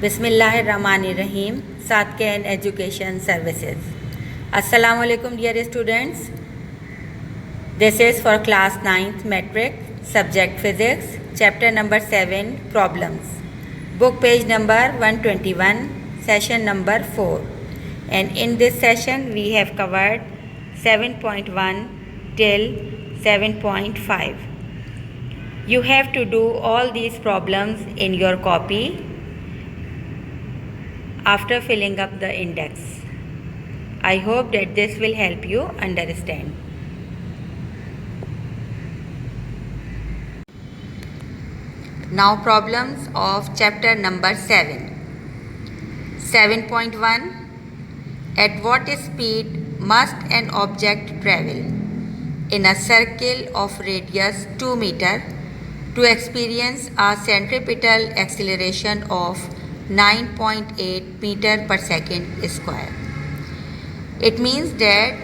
Bismillahirrahmanirrahim. Sadkan Education Services. Assalamu alaikum dear students. This is for class 9th metric, subject physics, chapter number 7, problems. Book page number 121, session number 4. And in this session we have covered 7.1 till 7.5. You have to do all these problems in your copy after filling up the index. I hope that this will help you understand. Now problems of chapter number 7. 7.1. At what speed must an object travel in a circle of radius 2 meter to experience a centripetal acceleration of 9.8 meter per second square? It means that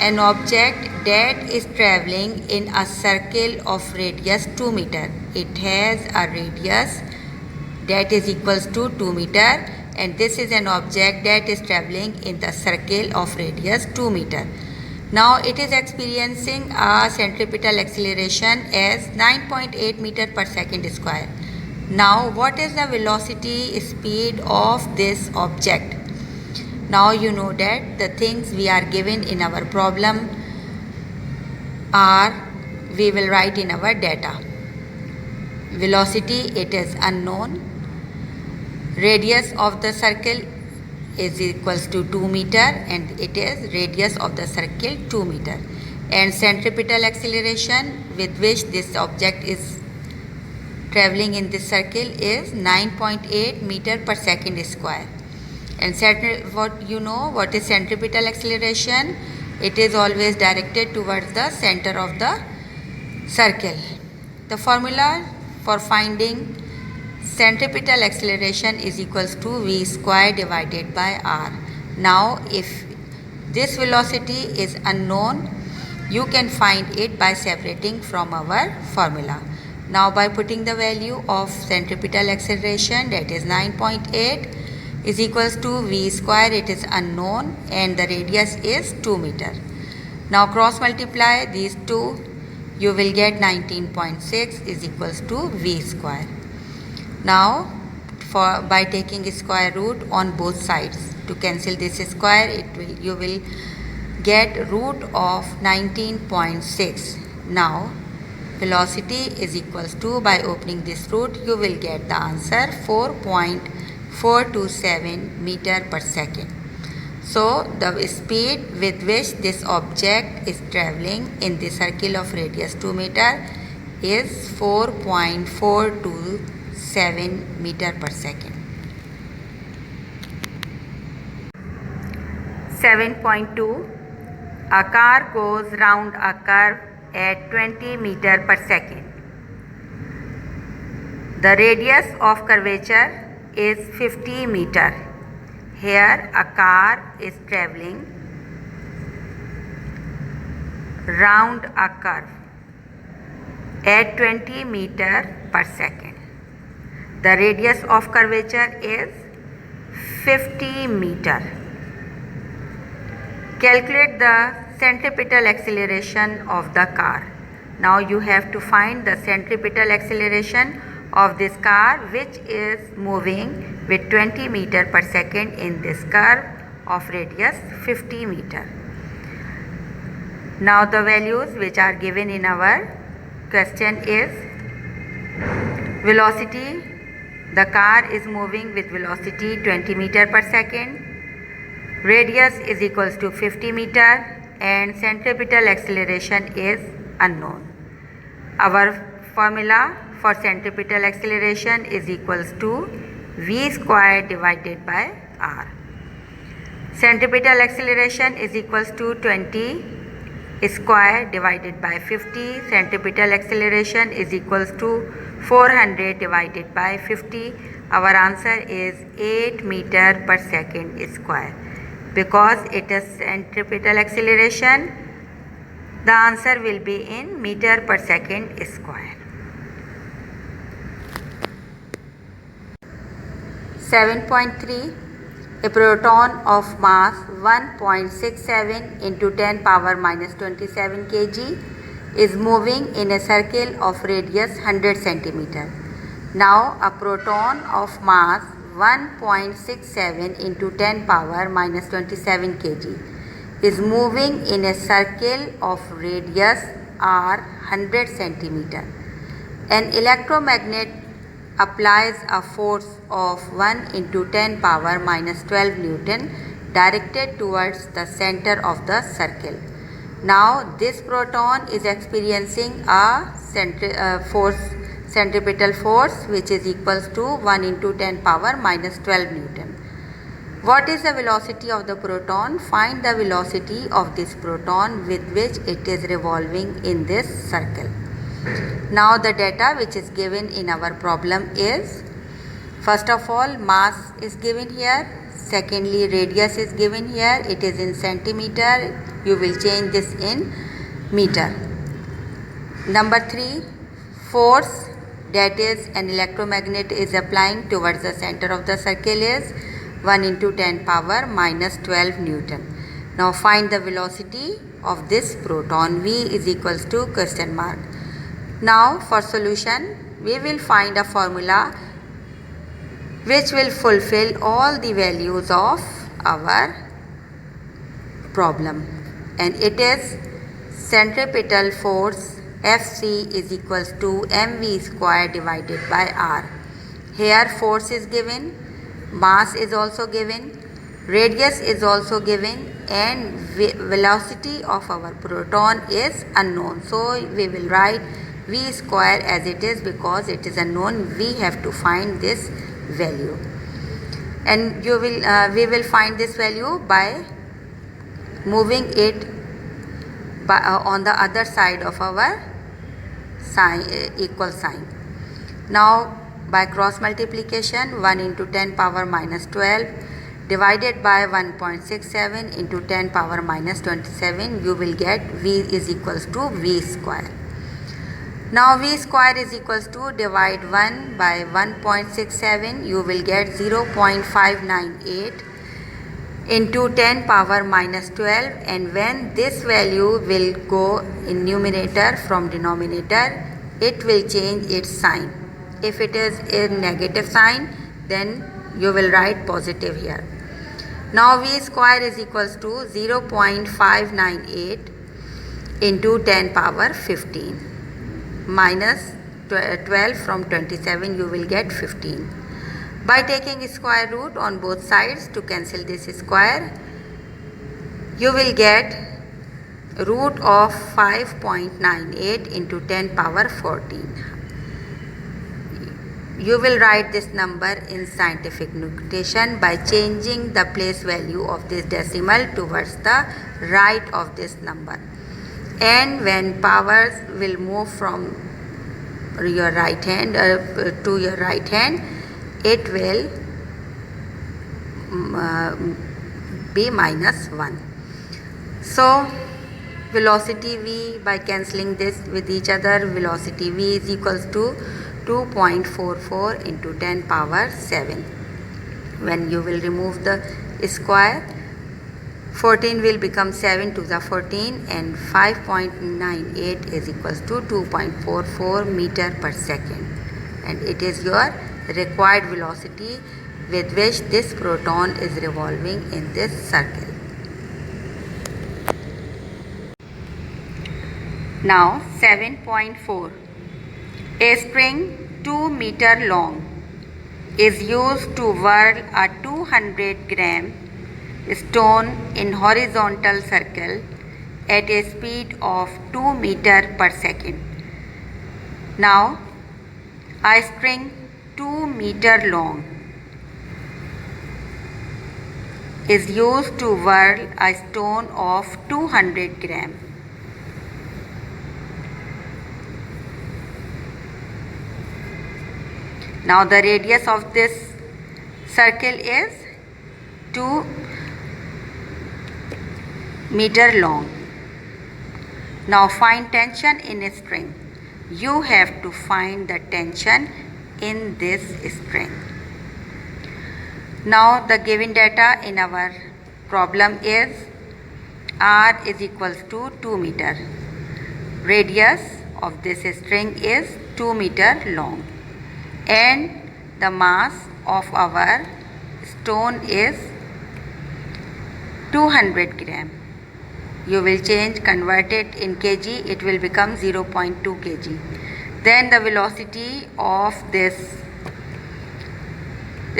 an object that is traveling in a circle of radius 2 meter. It has a radius that is equals to 2 meter, and this is an object that is traveling in the circle of radius 2 meter. Now it is experiencing a centripetal acceleration as 9.8 meter per second square. Now what is the velocity speed of this object? Now you know that the things we are given in our problem are, we will write in our data. Velocity, it is unknown. Radius of the circle is equals to 2 meter, and it is radius of the circle 2 meter. And centripetal acceleration with which this object is traveling in this circle is 9.8 meter per second square. And what is centripetal acceleration? It is always directed towards the center of the circle. The formula for finding centripetal acceleration is equals to v square divided by r. Now if this velocity is unknown, you can find it by separating from our formula. Now by putting the value of centripetal acceleration, that is 9.8 is equals to v square, it is unknown, and the radius is 2 meter. Now cross multiply these two, you will get 19.6 is equals to v square. Now by taking square root on both sides, to cancel this square, you will get root of 19.6. Now velocity is equals to, by opening this root, you will get the answer 4.427 meter per second. So the speed with which this object is traveling in the circle of radius 2 meter is 4.427 meter per second. 7.2. A car goes round a curve at 20 meter per second. The radius of curvature is 50 meter. Here a car is traveling round a curve at 20 meter per second. The radius of curvature is 50 meter. Calculate the centripetal acceleration of the car. Now you have to find the centripetal acceleration of this car, which is moving with 20 meter per second in this curve of radius 50 meter. Now the values which are given in our question is velocity. The car is moving with velocity 20 meter per second. Radius is equals to 50 meter, and centripetal acceleration is unknown. Our formula for centripetal acceleration is equals to v square divided by r. Centripetal acceleration is equals to 20 square divided by 50. Centripetal acceleration is equals to 400 divided by 50. Our answer is 8 meter per second square. Because it is centripetal acceleration, the answer will be in meter per second square. 7.3. A proton of mass 1.67 into 10 power minus 27 kg is moving in a circle of radius 100 centimeter. Now a proton of mass 1.67 into 10 power minus 27 kg is moving in a circle of radius r 100 centimeter. An electromagnet applies a force of 1 into 10 power minus 12 Newton directed towards the center of the circle. Now this proton is experiencing a centripetal force which is equals to 1 into 10 power minus 12 Newton. What is the velocity of the proton? Find the velocity of this proton with which it is revolving in this circle. Now the data which is given in our problem is, first of all, mass is given here, secondly radius is given here, it is in centimeter, you will change this in meter. Number 3, force, that is an electromagnet is applying towards the center of the circle, is 1 into 10 power minus 12 Newton. Now find the velocity of this proton. V is equals to question mark. Now for solution, we will find a formula which will fulfill all the values of our problem, and it is centripetal force Fc is equals to mv square divided by r. Here force is given, mass is also given, radius is also given, and velocity of our proton is unknown. So we will write v square as it is because it is unknown. We have to find this value, and we will find this value by moving it on the other side of our sign, equal sign. Now by cross multiplication, 1 into 10 power minus 12 divided by 1.67 into 10 power minus 27, you will get v is equals to v square. Now v square is equals to divide 1 by 1.67, you will get 0.598 into 10 power minus 12, and when this value will go in numerator from denominator, it will change its sign. If it is a negative sign, then you will write positive here. Now v square is equals to 0.598 into 10 power 15 minus 12 from 27, you will get 15. By taking square root on both sides to cancel this square, you will get root of 5.98 into 10 power 14. You will write this number in scientific notation by changing the place value of this decimal towards the right of this number. And when powers will move from your right hand to your right hand, it will be minus 1. So velocity v, by cancelling this with each other, velocity v is equals to 2.44 into 10 power 7. When you will remove the square, 14 will become 7 to the 14, and 5.98 is equals to 2.44 meter per second, and it is your required velocity with which this proton is revolving in this circle. Now 7.4. A string 2 meter long is used to whirl a 200 gram stone in horizontal circle at a speed of 2 meter per second. Now a string 2 meter long is used to whirl a stone of 200 gram. Now the radius of this circle is 2 meter long. Now find tension in a string. You have to find the tension in this string. Now the given data in our problem is r is equals to 2 meter. Radius of this string is 2 meter long and the mass of our stone is 200 gram. You will convert it in kg, it will become 0.2 kg. Then the velocity of this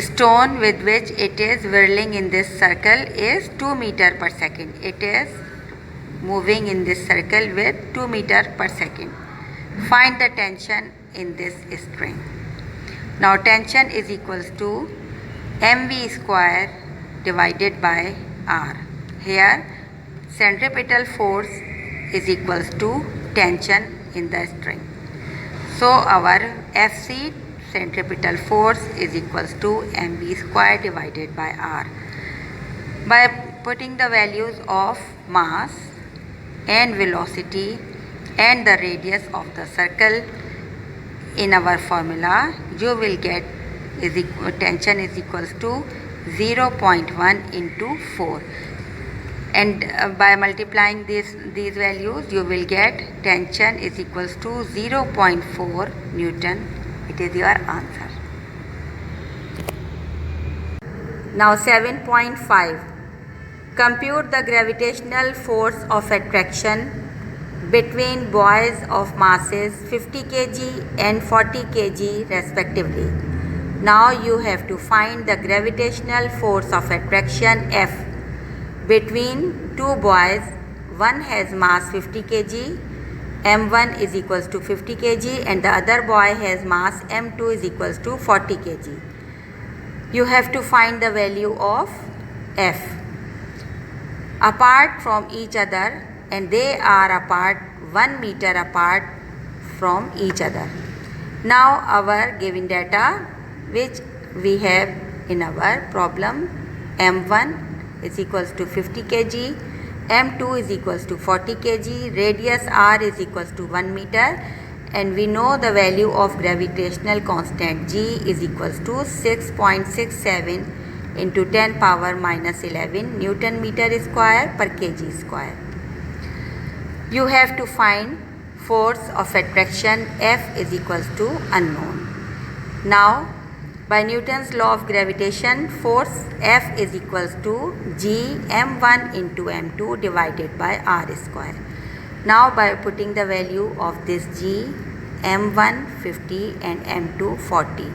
stone with which it is whirling in this circle is 2 meter per second. It is moving in this circle with 2 meter per second. Find the tension in this string. Now tension is equals to mv square divided by r. Here centripetal force is equals to tension in the string. So our Fc centripetal force is equals to mv square divided by r. By putting the values of mass and velocity and the radius of the circle in our formula, you will get tension is equals to 0.1 into 4. And by multiplying these values, you will get tension is equals to 0.4 Newton. It is your answer. Now 7.5. Compute the gravitational force of attraction between buoys of masses 50 kg and 40 kg respectively. Now you have to find the gravitational force of attraction F between two buoys. One has mass 50 kg, m1 is equals to 50 kg, and the other buoy has mass m2 is equals to 40 kg. You have to find the value of F apart from each other, and they are apart 1 meter apart from each other. Now our given data which we have in our problem, m1 is equals to 50 kg, m2 is equals to 40 kg, radius r is equals to 1 meter, and we know the value of gravitational constant g is equals to 6.67 into 10 power minus 11 Newton meter square per kg square. You have to find force of attraction F is equals to unknown. Now by Newton's law of gravitation, force F is equals to G m1 into m2 divided by r square. Now by putting the value of this G, m1 50 and m2 40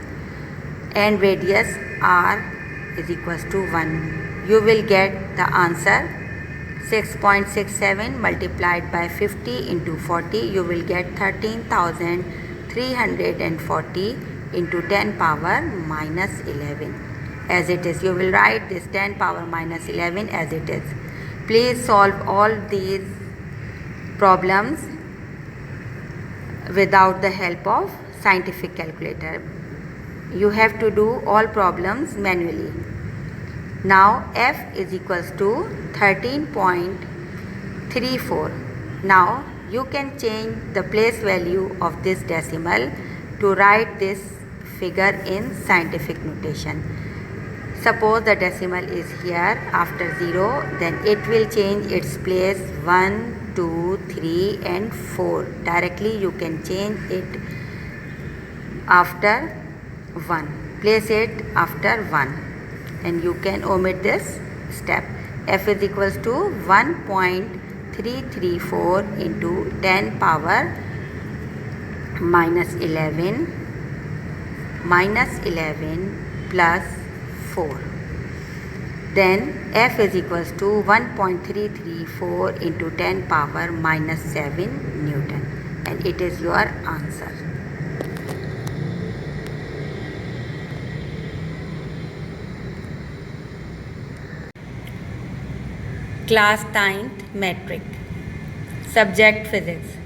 and radius r is equals to 1, you will get the answer 6.67 multiplied by 50 into 40, you will get 13,340 into 10 power minus 11 as it is. You will write this 10 power minus 11 as it is. Please solve all these problems without the help of scientific calculator. You have to do all problems manually. Now F is equals to 13.34. Now you can change the place value of this decimal to write this figure in scientific notation. Suppose the decimal is here after 0, then it will change its place 1, 2, 3 and 4. Directly you can change it after 1. Place it after 1 and you can omit this step. F is equals to 1.334 into 10 power minus 11 plus 4. Then F is equals to 1.334 into 10 power minus 7 Newton, and it is your answer. Class 9th Metric. Subject Physics.